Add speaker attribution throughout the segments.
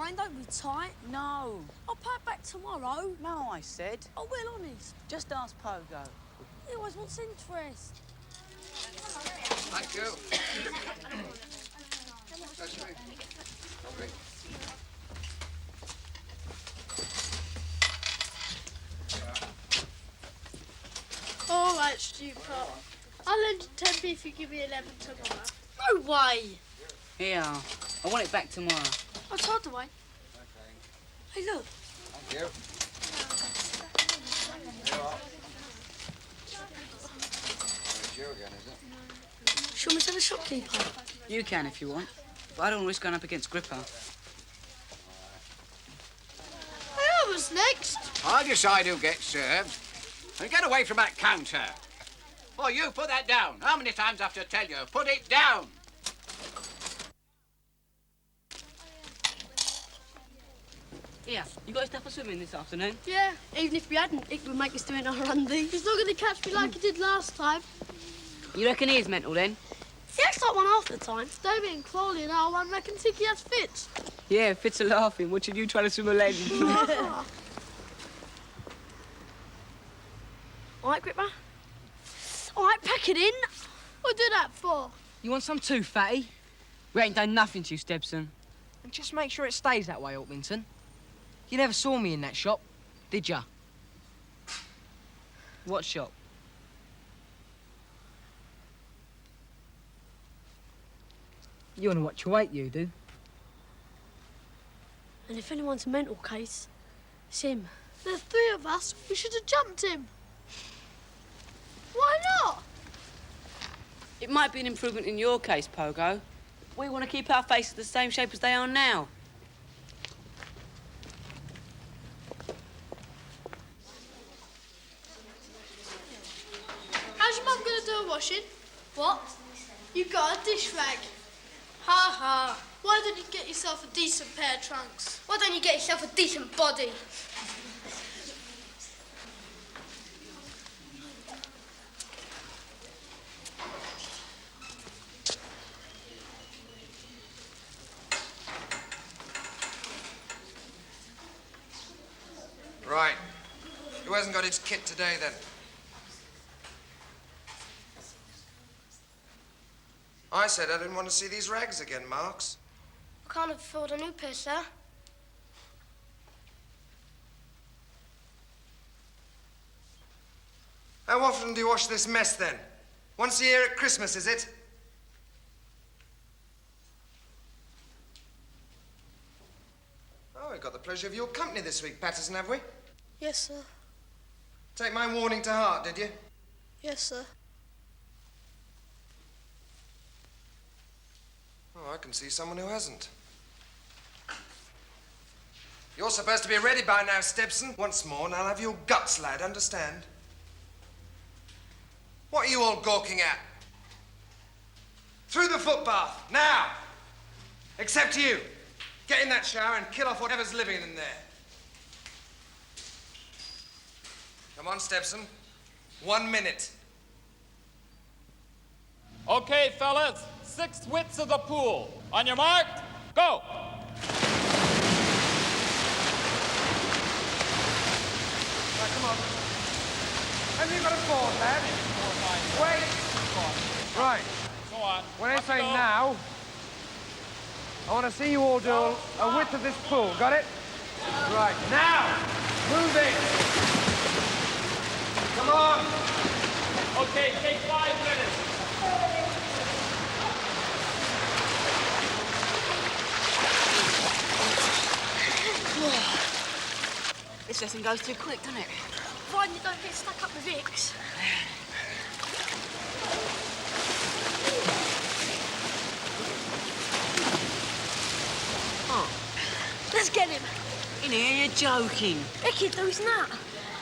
Speaker 1: fine, don't be tight.
Speaker 2: No.
Speaker 1: I'll pay it back tomorrow.
Speaker 2: No, I said.
Speaker 1: I will, honest.
Speaker 2: Just ask Pogo.
Speaker 1: He always wants interest.
Speaker 3: Thank you. That's me. Lovely.
Speaker 4: All right, Stu Pop. I'll lend you 10p if you give me 11 tomorrow.
Speaker 1: No way.
Speaker 2: Here. I want it back tomorrow.
Speaker 1: I'll charge away.
Speaker 3: Okay.
Speaker 1: Hey, look.
Speaker 3: Thank you. It's you again, is it?
Speaker 1: Shall we tell the shopkeeper?
Speaker 2: You can if you want. But I don't risk going up against Gripper.
Speaker 4: Hey, I was next.
Speaker 3: I'll decide who gets served. And get away from that counter. Oh, you put that down. How many times I have to tell you? Put it down.
Speaker 2: Here, you got stuff for swimming this afternoon?
Speaker 4: Yeah, even if we hadn't, it would make us do it in our undies. He's not going to catch me like he did last time.
Speaker 2: You reckon he is mental then?
Speaker 4: He acts like one half the time. Davey and Crawley and our one reckon think he has fits.
Speaker 2: Yeah, fits are laughing. Watching you trying to swim a leg.
Speaker 1: All right, Gripper? All right, pack it in.
Speaker 4: What do that for?
Speaker 2: You want some too, fatty? We ain't done nothing to you, Stebson. And just make sure it stays that way, Orpington. You never saw me in that shop, did ya? What shop? You want to watch your weight, you do?
Speaker 1: And if anyone's a mental case, it's him.
Speaker 4: There's 3 of us. We should have jumped him. Why not?
Speaker 2: It might be an improvement in your case, Pogo. We want to keep our faces the same shape as they are now.
Speaker 4: How's your mum going to do a washing? What? You got a dish rag. Ha ha. Why don't you get yourself a decent pair of trunks? Why don't you get yourself a decent body?
Speaker 3: Right. Who hasn't got his kit today, then? I said I didn't want to see these rags again, Marks.
Speaker 4: I can't afford a new pair, sir.
Speaker 3: How often do you wash this mess, then? Once a year at Christmas, is it? Oh, we've got the pleasure of your company this week, Patterson, have we?
Speaker 4: Yes, sir.
Speaker 3: Take my warning to heart, did you?
Speaker 4: Yes, sir.
Speaker 3: Oh, I can see someone who hasn't. You're supposed to be ready by now, Stebson. Once more, and I'll have your guts, lad, understand? What are you all gawking at? Through the footbath, now! Except you. Get in that shower and kill off whatever's living in there. Come on, Stebson. 1 minute.
Speaker 5: Okay, fellas, 6 widths of the pool. On your mark, go!
Speaker 3: Right, come on. Have you got a board, lad?
Speaker 5: 4, 9,
Speaker 3: Wait. Right.
Speaker 5: so on.
Speaker 6: When I
Speaker 5: Up
Speaker 6: say
Speaker 5: you go.
Speaker 6: now, I want to see you all do a width of this pool. Got it? Right. Now! Move it!
Speaker 3: Come on.
Speaker 5: Okay, take 5 minutes.
Speaker 2: This lesson goes too quick, doesn't it?
Speaker 1: Providing you don't get stuck up with Vicks.
Speaker 2: Oh,
Speaker 1: Let's get him.
Speaker 2: in here, you're joking.
Speaker 1: He'll do his nut.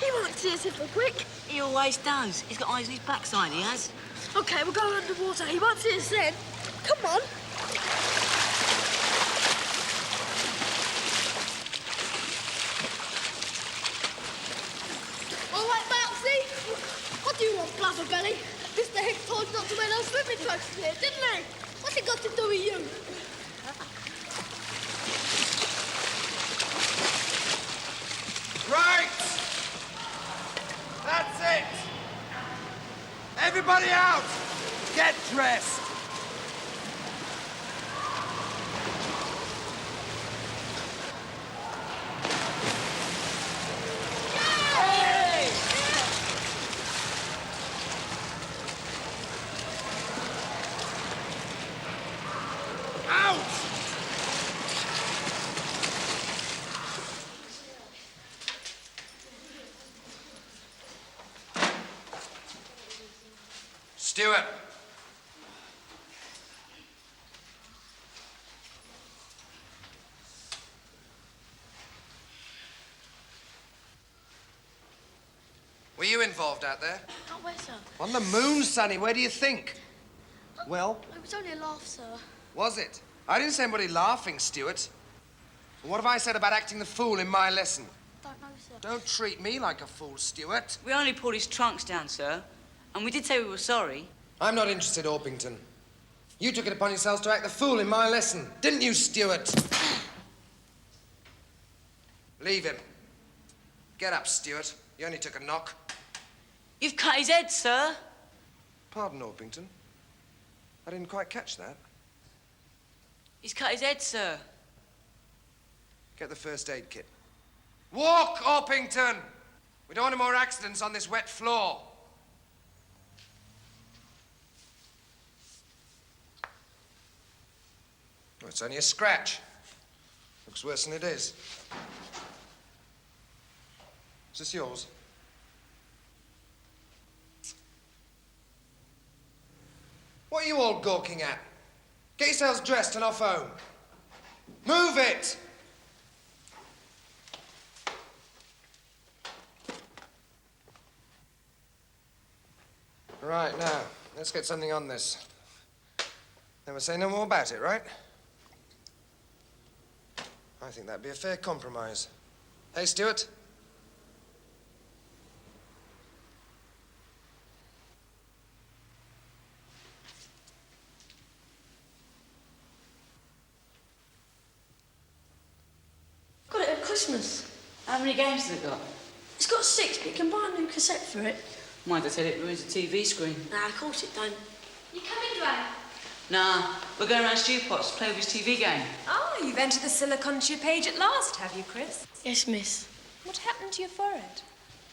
Speaker 1: He won't see us if we're quick.
Speaker 2: He always does. He's got eyes on his backside, he has.
Speaker 1: OK, we'll go underwater. He won't see us then. Come on.
Speaker 4: All right, Mousy. What do you want, Blubberbelly? Mr. Hicks told you not to wear those swimming trunks here, didn't he? What's it got to do with you?
Speaker 6: Everybody out! Get dressed!
Speaker 7: Stewart. Were you involved out there?
Speaker 4: Not where, sir?
Speaker 6: On the moon, Sonny, where do you think? Well,
Speaker 4: It was only a laugh, sir.
Speaker 6: was it? I didn't say anybody laughing, Stewart. What have I said about acting the fool in my lesson?
Speaker 4: Don't know, sir.
Speaker 6: Don't treat me like a fool, Stewart.
Speaker 8: We only pulled his trunks down, sir. And we did say we were sorry.
Speaker 6: I'm not interested, Orpington. You took it upon yourselves to act the fool in my lesson, didn't you, Stewart? Leave him. Get up, Stewart. You only took a knock.
Speaker 8: You've cut his head, sir.
Speaker 6: Pardon, Orpington. I didn't quite catch that.
Speaker 8: He's cut his head, sir.
Speaker 6: Get the first aid kit. Walk, Orpington! We don't want any more accidents on this wet floor. Oh, it's only a scratch. Looks worse than it is. Is this yours? What are you all gawking at? Get yourselves dressed and off home. Move it! Right, now, let's get something on this. Never say no more about it, right? I think that'd be a fair compromise. Hey, Stewart?
Speaker 1: Got it at Christmas.
Speaker 8: How many games has it got?
Speaker 1: It's got 6, but you can buy a new cassette for it.
Speaker 8: Mind I tell it ruins the TV screen.
Speaker 1: Nah, of course it don't.
Speaker 4: You coming, Grange?
Speaker 8: Nah, we're going around Stewpot's to play with his TV game.
Speaker 9: Oh, you've entered the silicon chip age at last, have you, Chris?
Speaker 1: Yes, miss.
Speaker 9: What happened to your forehead?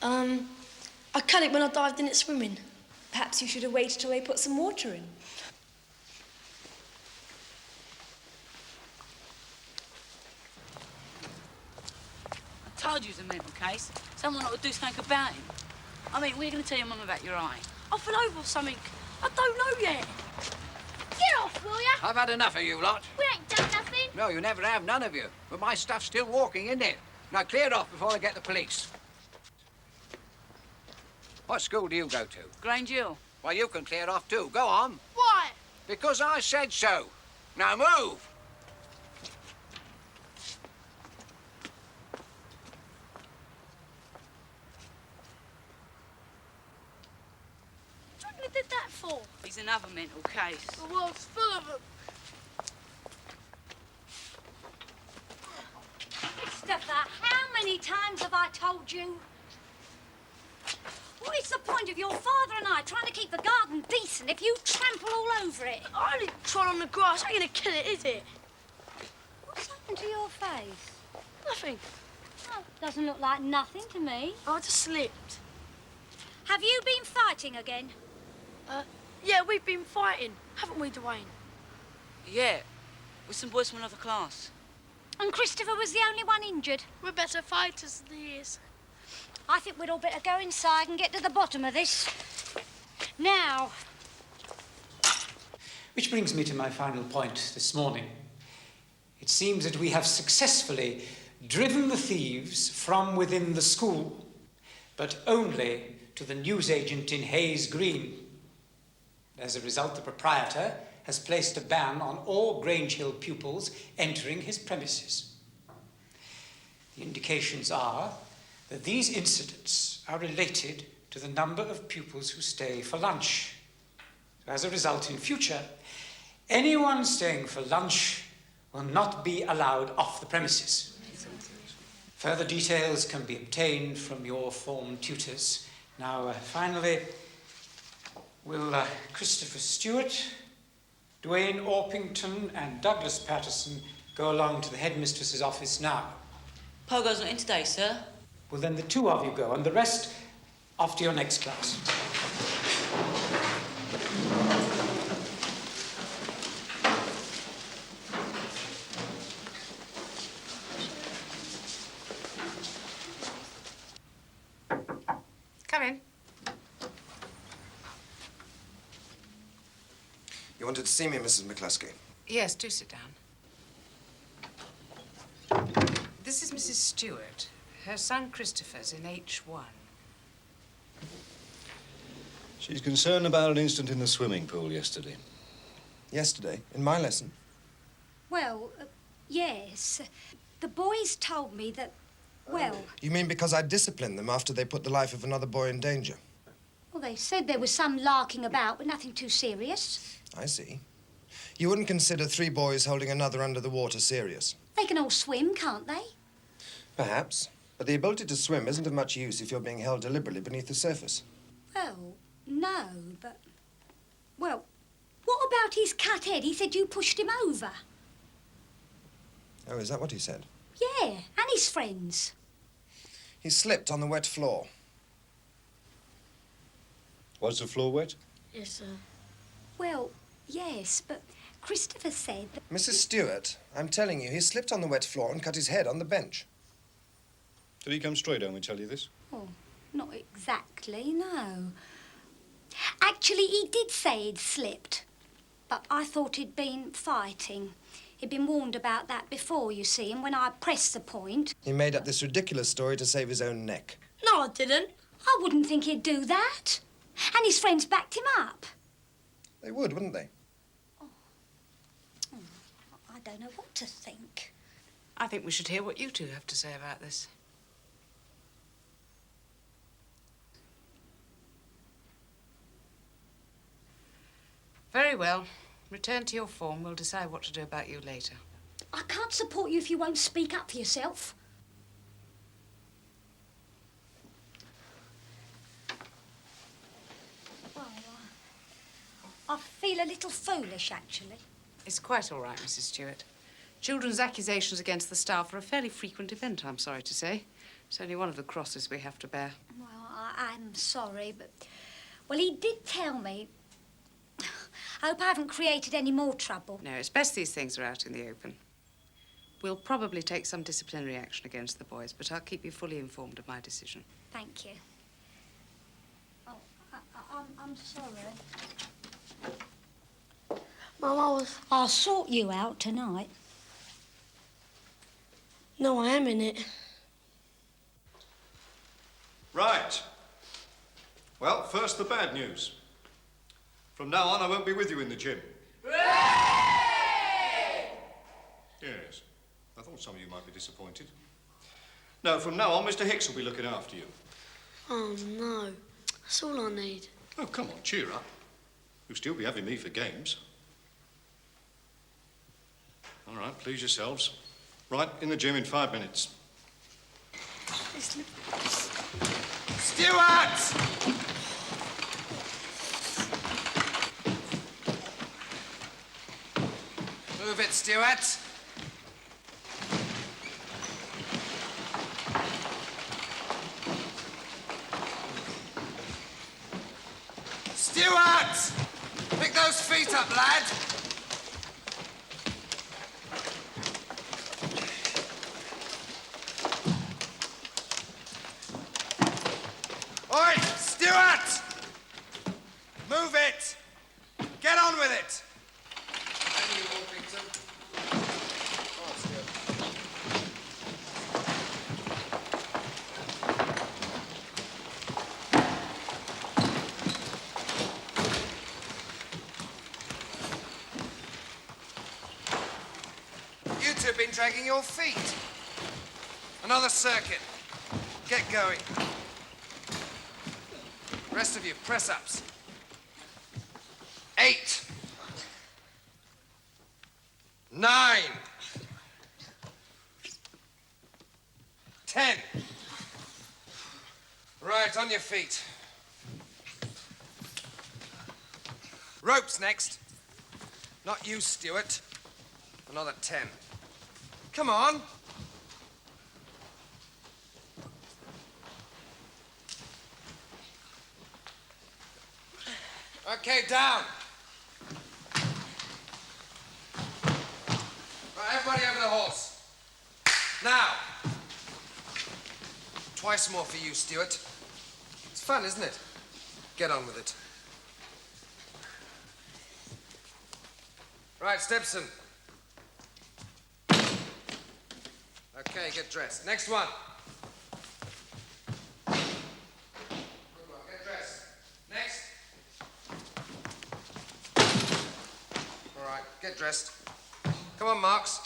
Speaker 1: I cut it when I dived in it swimming.
Speaker 9: Perhaps you should have waited till they put some water in.
Speaker 8: I told you it was a mental case. Someone ought to do something about him. I mean, we're going to tell your mum about your eye.
Speaker 1: I fell over or something. I don't know yet.
Speaker 4: Get off, will ya?
Speaker 3: I've had enough of you lot.
Speaker 4: We ain't done nothing.
Speaker 3: No, you never have, none of you. But my stuff's still walking, isn't it? Now clear off before I get the police. What school do you go to?
Speaker 8: Grange Hill.
Speaker 3: Well, you can clear off too. Go on.
Speaker 4: Why?
Speaker 3: Because I said so. Now move.
Speaker 4: What do you did that for?
Speaker 8: He's another mental case.
Speaker 4: The world's full of them.
Speaker 10: Christopher, how many times have I told you? What is the point of your father and I trying to keep the garden decent if you trample all over it?
Speaker 1: I only trod on the grass. Ain't gonna kill it, is it?
Speaker 10: What's happened to your face?
Speaker 1: Nothing.
Speaker 10: Oh, doesn't look like nothing to me.
Speaker 1: I just slipped.
Speaker 10: Have you been fighting again?
Speaker 1: Yeah, we've been fighting, haven't we, Dwayne?
Speaker 8: Yeah, with some boys from another class.
Speaker 10: And Christopher was the only one injured.
Speaker 4: We're better fighters than he is.
Speaker 10: I think we'd all better go inside and get to the bottom of this. Now.
Speaker 11: Which brings me to my final point this morning. It seems that we have successfully driven the thieves from within the school, but only to the newsagent in Hayes Green. As a result, the proprietor has placed a ban on all Grange Hill pupils entering his premises. The indications are that these incidents are related to the number of pupils who stay for lunch. So as a result, in future, anyone staying for lunch will not be allowed off the premises. Further details can be obtained from your form tutors. Now, finally, Will Christopher Stewart, Dwayne Orpington and Douglas Patterson go along to the headmistress's office now?
Speaker 8: Pogo's not in today, sir.
Speaker 11: Well, then the two of you go, and the rest off to your next class.
Speaker 12: Come in.
Speaker 7: You wanted to see me, Mrs. McCluskey?
Speaker 12: Yes, do sit down. This is Mrs. Stewart. Her son Christopher's in H1.
Speaker 13: She's concerned about an incident in the swimming pool yesterday.
Speaker 7: Yesterday? In my lesson?
Speaker 10: Well, yes. The boys told me that, well...
Speaker 7: You mean because I disciplined them after they put the life of another boy in danger?
Speaker 10: Well, they said there was some larking about, but nothing too serious.
Speaker 7: I see. You wouldn't consider 3 boys holding another under the water serious?
Speaker 10: They can all swim, can't they?
Speaker 7: Perhaps. But the ability to swim isn't of much use if you're being held deliberately beneath the surface.
Speaker 10: Well, no, but... Well, what about his cut head? He said you pushed him over.
Speaker 7: Oh, is that what he said?
Speaker 10: Yeah, and his friends.
Speaker 7: He slipped on the wet floor.
Speaker 13: Was the floor wet?
Speaker 1: Yes, sir.
Speaker 10: Well, yes, but Christopher said that...
Speaker 7: Mrs. Stewart, I'm telling you, he slipped on the wet floor and cut his head on the bench.
Speaker 13: Did he come straight home and tell you this?
Speaker 10: Oh, not exactly, no. Actually, he did say he'd slipped, but I thought he'd been fighting. He'd been warned about that before, you see, and when I pressed the point...
Speaker 7: He made up this ridiculous story to save his own neck.
Speaker 1: No, I didn't.
Speaker 10: I wouldn't think he'd do that. And his friends backed him up.
Speaker 7: They would, wouldn't they?
Speaker 10: I don't know what to think.
Speaker 12: I think we should hear what you two have to say about this. Very well. Return to your form. We'll decide what to do about you later.
Speaker 10: I can't support you if you won't speak up for yourself. Well, I feel a little foolish, actually.
Speaker 12: It's quite all right, Mrs. Stewart. Children's accusations against the staff are a fairly frequent event, I'm sorry to say. It's only one of the crosses we have to bear.
Speaker 10: Well, I'm sorry, but... Well, he did tell me... I hope I haven't created any more trouble.
Speaker 12: No, it's best these things are out in the open. We'll probably take some disciplinary action against the boys, but I'll keep you fully informed of my decision.
Speaker 10: Thank you. Oh, I'm sorry.
Speaker 1: Mum,
Speaker 10: I'll sort you out tonight.
Speaker 1: No, I am in it.
Speaker 13: Right. Well, first the bad news. From now on, I won't be with you in the gym. Yes. I thought some of you might be disappointed. No, from now on, Mr. Hicks will be looking after you.
Speaker 1: Oh, no. That's all I need.
Speaker 13: Oh, come on, cheer up. You'll still be having me for games. All right, please yourselves. Right, in the gym in 5 minutes.
Speaker 7: Stewart! Move it, Stewart. Stewart! Pick those feet up, lad. Oi, Stewart! Move it. Get on with it. And you, Orpington. Oh, Stewart. You two have been dragging your feet. Another circuit. Get going. Rest of you, press-ups. 8. 9. 10. Right, on your feet. Ropes next. Not you, Stuart. Another 10. Come on. Okay, down. Right, everybody over the horse. Now. Twice more for you, Stuart. It's fun, isn't it? Get on with it. Right, Stepson. Okay, get dressed. Next one. Good one, get dressed. Next. All right, get dressed. Come on, Marks.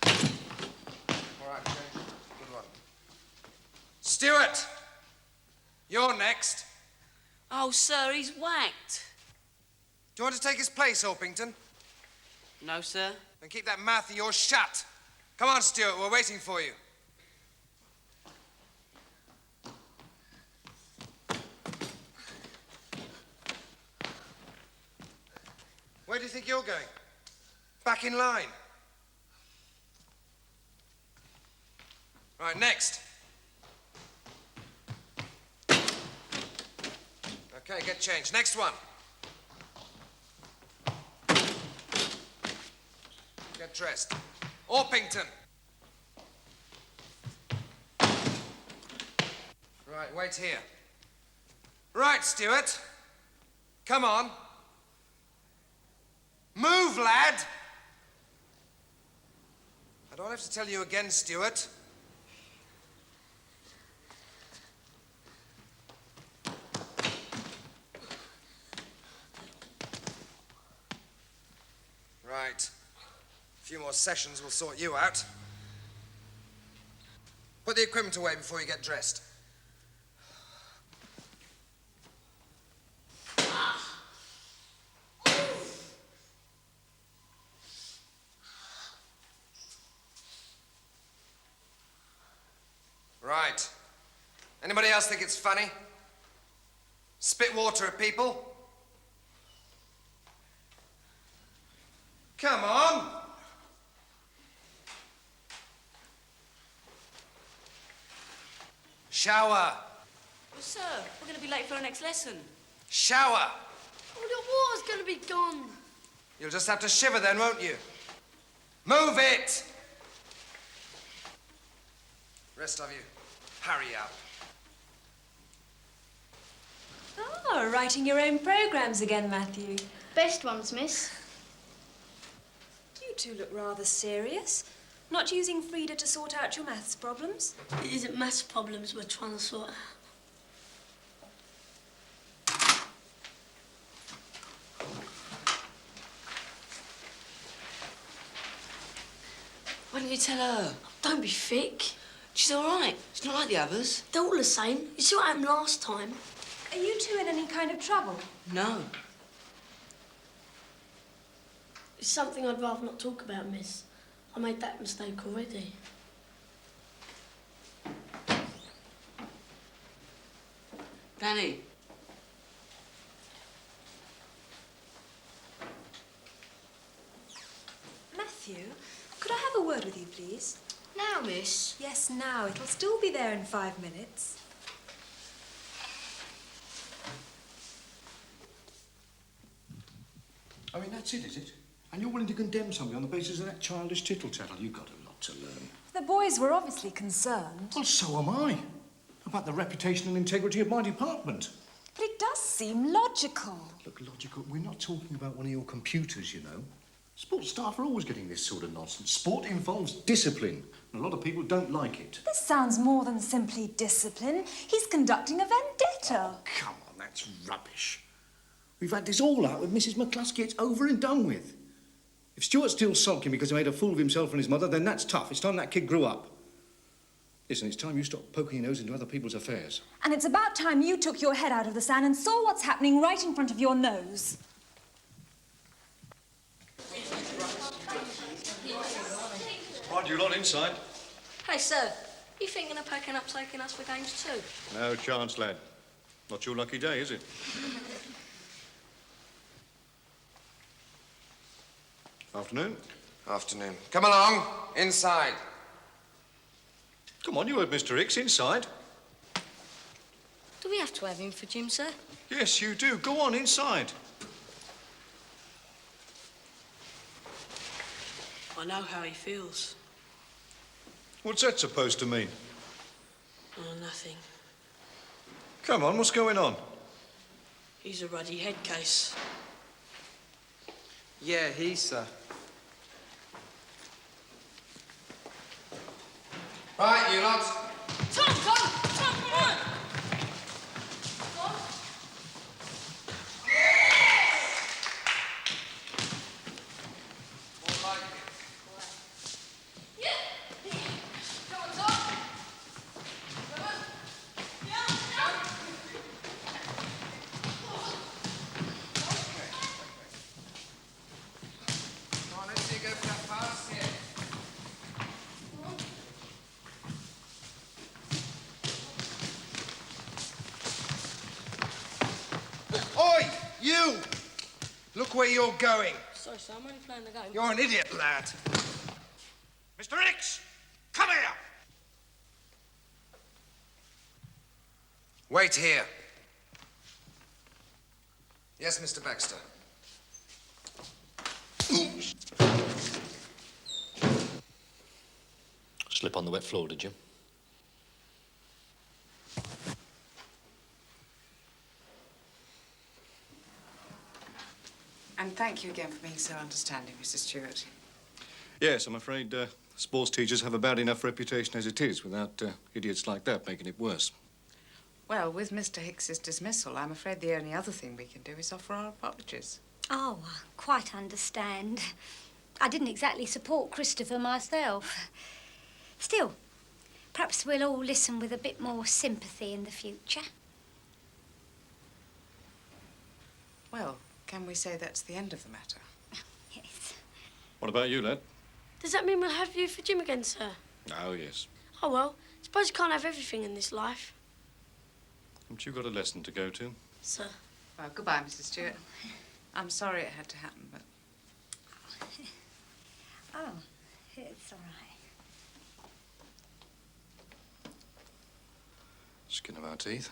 Speaker 7: All right, change. Good one. Stuart! You're next.
Speaker 8: Oh, sir, he's whacked.
Speaker 7: Do you want to take his place, Orpington?
Speaker 8: No, sir.
Speaker 7: Then keep that mouth of yours shut. Come on, Stuart, we're waiting for you. Where do you think you're going? Back in line. Right, next. Okay, get changed. Next one. Get dressed. Orpington. Right, wait here. Right, Stuart. Come on. Move, lad! I don't have to tell you again, Stuart. Right. A few more sessions will sort you out. Put the equipment away before you get dressed. Right. Anybody else think it's funny? Spit water at people? Come on! Shower!
Speaker 8: Well, sir, we're going to be late for our next lesson.
Speaker 7: Shower!
Speaker 4: Oh, the water's going to be gone.
Speaker 7: You'll just have to shiver then, won't you? Move it! Rest of you, hurry up.
Speaker 9: Oh, writing your own programmes again, Matthew.
Speaker 4: Best ones, miss.
Speaker 9: You two look rather serious. Not using Frida to sort out your maths problems?
Speaker 1: It isn't maths problems we're trying to sort out.
Speaker 8: Why didn't you tell her?
Speaker 1: Don't be thick.
Speaker 8: She's all right. She's not like the others.
Speaker 1: They're all the same. You see what happened last time?
Speaker 9: Are you two in any kind of trouble?
Speaker 8: No.
Speaker 1: It's something I'd rather not talk about, miss. I made that mistake already.
Speaker 8: Danny.
Speaker 9: Matthew, could I have a word with you, please?
Speaker 4: Now, miss.
Speaker 9: Yes, now. It'll still be there in 5 minutes.
Speaker 13: I mean, that's it, is it? And you're willing to condemn somebody on the basis of that childish tittle-tattle? You've got a lot to learn.
Speaker 9: The boys were obviously concerned.
Speaker 13: Well, so am I. About the reputation and integrity of my department.
Speaker 9: But it does seem logical.
Speaker 13: Look, logical, we're not talking about one of your computers, you know. Sports staff are always getting this sort of nonsense. Sport involves discipline, and a lot of people don't like it.
Speaker 9: This sounds more than simply discipline. He's conducting a vendetta.
Speaker 13: Oh, come on, that's rubbish. We've had this all out with Mrs. McCluskey. It's over and done with. If Stuart's still sulking because he made a fool of himself and his mother, then that's tough. It's time that kid grew up. Listen, it's time you stopped poking your nose into other people's affairs.
Speaker 9: And it's about time you took your head out of the sand and saw what's happening right in front of your nose.
Speaker 13: Right, you lot inside.
Speaker 1: Hey, sir, you thinking of packing up taking us for games too?
Speaker 13: No chance, lad. Not your lucky day, is it? Afternoon.
Speaker 7: Afternoon. Come along. Inside.
Speaker 13: Come on, you heard Mr. Hicks. Inside.
Speaker 1: Do we have to have him for Jim, sir?
Speaker 13: Yes, you do. Go on, inside.
Speaker 14: I know how he feels.
Speaker 13: What's that supposed to mean?
Speaker 14: Oh, nothing.
Speaker 13: Come on, what's going on?
Speaker 14: He's a ruddy head case.
Speaker 15: Yeah, he's,
Speaker 7: Right, you lot.
Speaker 4: Tom, come on!
Speaker 7: Come on, let's see you go for that pass here. Oi, you! Look where you're going.
Speaker 1: Sorry, sir, I'm only playing the game.
Speaker 7: You're an idiot, lad. Mr. Hicks, come here. Wait here. Yes, Mr. Baxter.
Speaker 16: Slip on the wet floor, did you?
Speaker 12: And thank you again for being so understanding, Mrs. Stewart.
Speaker 13: Yes, I'm afraid sports teachers have a bad enough reputation as it is, without idiots like that making it worse.
Speaker 12: Well, with Mr. Hicks's dismissal, I'm afraid the only other thing we can do is offer our apologies.
Speaker 10: Oh, I quite understand. I didn't exactly support Christopher myself. Still, perhaps we'll all listen with a bit more sympathy in the future.
Speaker 12: Well, can we say that's the end of the matter?
Speaker 10: Yes.
Speaker 13: What about you, lad?
Speaker 1: Does that mean we'll have you for Jim again, sir?
Speaker 13: Oh, yes.
Speaker 1: Oh, well, suppose you can't have everything in this life.
Speaker 13: Haven't you got a lesson to go to?
Speaker 1: Sir.
Speaker 12: Well, goodbye, Mrs. Stewart. I'm sorry it had to happen, but...
Speaker 10: Oh, it's all right.
Speaker 13: Skin of our teeth.